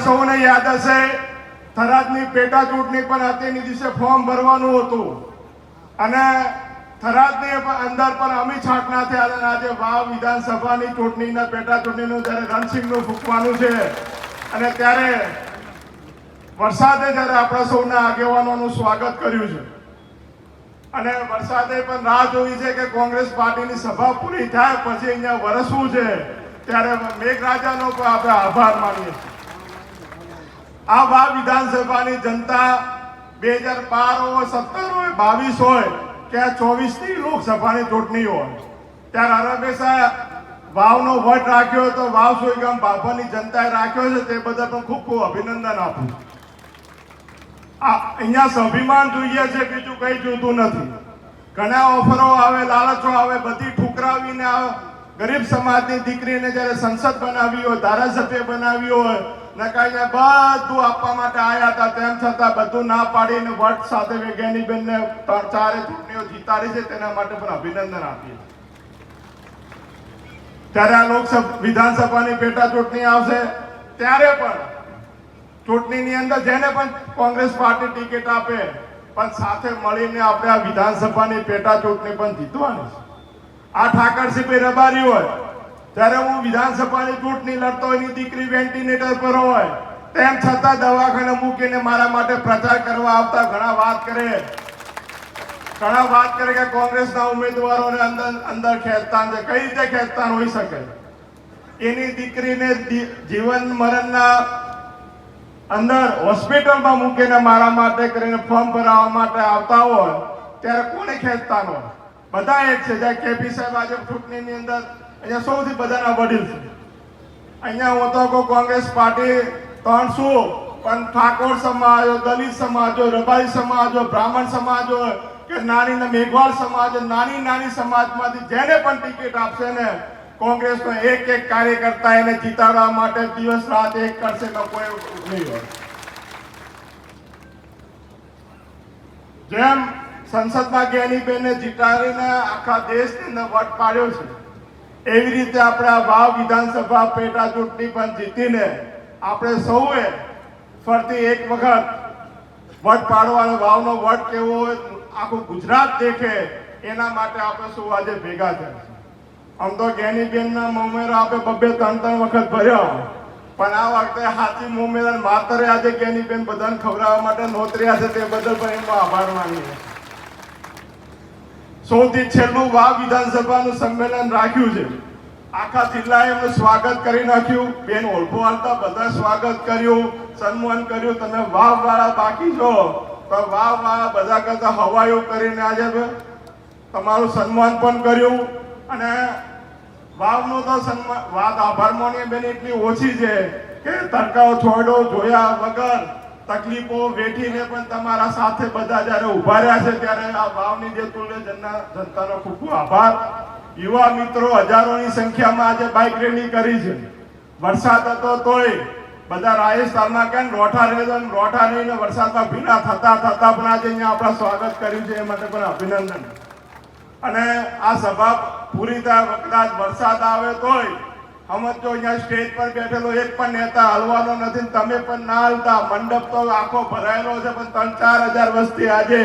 સૌને યાદ હશે થરાદની પેટા ચૂંટણી પણ અત્યારની દિવસે ફોર્મ ભરવાનું હતું અને થરાદની અંદર પણ અમી છાંટના થયા અને આજે વાવ વિધાનસભાની ચૂંટણીના પેટા ચૂંટણીનું જ્યારે રણસિંહનું ફૂંકવાનું છે અને ત્યારે વરસાદે જ્યારે આપણા સૌના આગેવાનોનું સ્વાગત કર્યું છે અને વરસાદે પણ રાહ જોઈ છે કે કોંગ્રેસ પાર્ટીની સભા પૂરી થાય પછી અહીંયા વરસવું છે ત્યારે મેઘરાજાનો પણ આપણે આભાર માનીએ છીએ। આ વાવ વિધાનસભાની જનતા 2012 હોય 17 હોય 22 હોય કે 24ની લોકસભાની ચૂંટણી હોય ત્યારે હમેશા વાવનો વટ રાખ્યો તો વાવ સોયગામ બાભાની જનતાએ રાખ્યો છે તે બદલ પણ ખૂબ ખૂબ અભિનંદન આપું। અહીંયા સ્વાભિમાન જોઈએ છે, બીજું કઈ જોતું નથી। ઘણા ઓફરો આવે, લાલચો આવે, બધી ઠુકરાવીને આવે। ગરીબ સમાજની દીકરીને જ્યારે સંસદ બનાવી હોય, ધારાસભ્ય બનાવી હોય, નકાઈને બધું આપવા માટે આવ્યા હતા, તેમ છતાં બધું ના પાડીને વટ સાથે વૈજ્ઞાનિકબેનને 3-4 ચૂંટણીઓ જીતાડી છે, તેના માટે પણ અભિનંદન આપીએ। ત્યારે આ લોકસભા વિધાનસભાની પેટા ચૂંટણી આવશે ત્યારે પણ ચૂંટણીની અંદર જેને પણ કોંગ્રેસ પાર્ટી ટિકિટ આપે પણ સાથે મળીને આપણે આ વિધાનસભાની પેટા ચૂંટણી પણ જીતવાની છે। આ ઠાકરસિંહભાઈ રબારી હોય ત્યારે હું વિધાનસભાની ચૂંટણી લડતો એની દીકરી વેન્ટિલેટર પર હોય તેમ છતાં દવાખાને મૂકીને મારા માટે પ્રચાર કરવા આવતા ઘણા વાત કરે કે કોંગ્રેસના ઉમેદવારોને અંદર ખેંચતાન છે। કઈ રીતે ખેંચતાન હોઈ શકે? એની દીકરીને જીવન મરણના અંદર હોસ્પિટલમાં મૂકીને મારા માટે કરીને ફોર્મ ભરાવવા માટે આવતા હોય ત્યારે કોને ખેંચતા હોય? બધા એક છે। જ્યાં કેપી સાહેબ આજે ચૂંટણીની અંદર અહીંયા સૌથી બધાના વડીલ છે। અહીંયા હું તો કહું કોંગ્રેસ પાર્ટી 300 પણ ઠાકોર સમાજ હોય, દલિત સમાજ હોય, રબારી સમાજ હોય, બ્રાહ્મણ સમાજ હોય કે નાની મેઘવાળ સમાજ, નાની સમાજમાંથી જેને પણ ટિકિટ આપશે ને કોંગ્રેસનો એક કાર્યકર્તા એને જીતાડવા માટે દિવસ રાત એક કરશે, કોઈ નહીં હોય। જેમ સંસદમાં જ્ઞાનીબેનને જીતાડીને આખા દેશની અંદર વટ પાડ્યો છે, એવી રીતે આપણે આ વાવ વિધાનસભા પેટા ચૂંટણી પણ જીતીને આપણે સૌએ ફરતી એક વખત વટ પાડવાનો, વાવનો વટ કેવો હોય આખું ગુજરાત દેખે એના માટે આપણે સૌ આજે ભેગા થયા છે। આમ તો જ્ઞાનીબેનના મોમેરા આપણે 2-3 વખત ભર્યા પણ આ વખતે હાથી મોમેરા માતરે આજે જ્ઞાનીબેન બધાને ખવડાવવા માટે નોતર્યા છે, તે બદલ પણ એમનો આભાર માનીએ। સૌથી છેલ્લું વાવ વિધાનસભાનું સંમેલન રાખ્યું છે, આખા જિલ્લાએ એમનું સ્વાગત કરી નાખ્યું। બેન ઓળખો હાલતા બધા સ્વાગત કર્યું, સન્માન કર્યું। તમે વાવ વાળા બાકી છો તો વાવ વાળા બધા કરતા હવાયું કરીને આજે તમારું સન્માન પણ કર્યું અને વાવનો તો વાત આભાર માનીએ બેન એટલી ઓછી છે કે તડકાઓ છોડો જોયા વગર તકલીફો વેઠીને પણ તમારા સાથે બધા જ્યારે ઉભા રહ્યા છે ત્યારે આ વાવની જે તુલ્ય જનતાનો ખૂબ ખૂબ આભાર। યુવા મિત્રો હજારોની સંખ્યામાં આજે બાઇક રેલી કરી છે। વરસાદ હતો તોય બધા રાજસ્થાનમાં કેમ રોઠા રહીને વરસાદમાં ભીના થતા પણ આજે અહીંયા આપણા સ્વાગત કર્યું છે, એ માટે પણ અભિનંદન। અને આ સભા પૂરી થાય કદાચ વરસાદ આવે તોય સમજો અહીંયા સ્ટેજ પર બેઠેલો એક પણ નેતા હલવાનો નથી, તમે પણ ના હલતા। મંડપ તો આખો ભરાયેલો છે પણ 3-4 હજાર વસ્તી આજે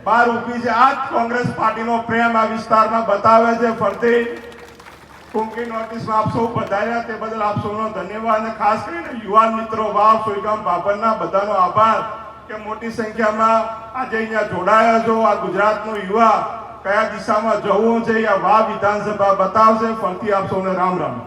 બહાર ઊભી છે। આ જ કોંગ્રેસ પાર્ટીનો પ્રેમ આ વિસ્તારમાં બતાવે છે। ફરતી ટૂંકી નોટિસમાં આપ સૌ પધાર્યા તે બદલ આપ સૌનો ધન્યવાદ અને ખાસ કરીને યુવાન મિત્રો વાવ સોયગામ બાબરના બધાનો આભાર કે મોટી સંખ્યામાં આજે અહીંયા જોડાયા છો। આ ગુજરાતનો યુવા કયા દિશામાં જવું છે આ વાવ વિધાનસભા બતાવશે। ફરતી આપ સૌને રામ રામ।